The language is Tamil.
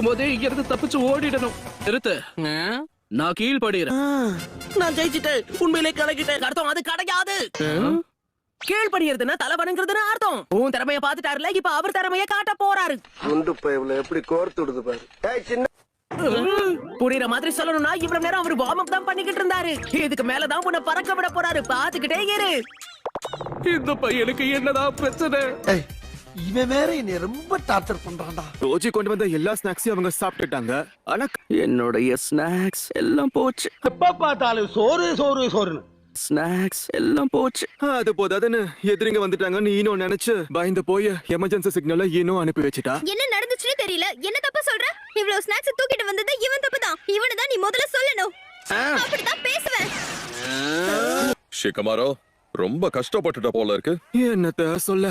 போதே இங்க இருந்து தப்பிச்சு ஓடிடணும். நிறுத்து, நான் கீழ் படிறேன். நான் ஜெயிச்சிட்டேன். உண்மையிலே கலக்கிட்டேன். அர்த்தம் அது கிடையாது. கீழ் படிக்கிறதுனா தலை வணங்குறதுன்னு அர்த்தம். உன் திறமைய பாத்துட்டாருல, இப்ப அவர் திறமைய காட்ட போறாரு. குண்டு பைப்ல எப்படி கோர்த்து விடுது பாரு. ஏய் சின்ன புரியுற மாதிரி சொல்லணும்னா இவ்வளவு நேரம் அவர் வார்ம் அப் தான் பண்ணிக்கிட்டு இருந்தாரு. இதுக்கு மேலதான் உன்னை பறக்க விட போறாரு. பாத்துக்கிட்டே இரு. இந்த பையனுக்கு என்னதான் பிரச்சனை? இவன் வேற என்னை ரொம்ப டார்ச்சர் பண்றான்டா. ரோஜி கொண்டு வந்த எல்லா ஸ்நாக்ஸையும் அவங்க சாப்பிட்டுட்டாங்க. ஆனா என்னுடைய ஸ்நாக்ஸ் எல்லாம் போச்சு. எப்ப பார்த்தாலும் சோறு சோறு சோறுன்னு. ஸ்நாக்ஸ் எல்லாம் போச்சு. அது போதாதுன்னு எதிரிங்க வந்துட்டாங்கன்னு ஈனோ நினைச்சு பயந்து போய் எமர்ஜென்சி சிக்னலை ஈனோ அனுப்பி வச்சுட்டா. என்ன நடந்துச்சுன்னு தெரியல. என்ன தப்பா சொல்ற? இவ்வளவு ஸ்நாக்ஸ் தூக்கிட்டு வந்தது இவன் தப்பு தான். இவனை தான் நீ முதல்ல சொல்லணும். அப்படிதான் பேசுவேன். ஷிகமாரோ ரொம்ப கஷ்டப்பட்டுட்ட போல இருக்கு. என்னத்த சொல்ல.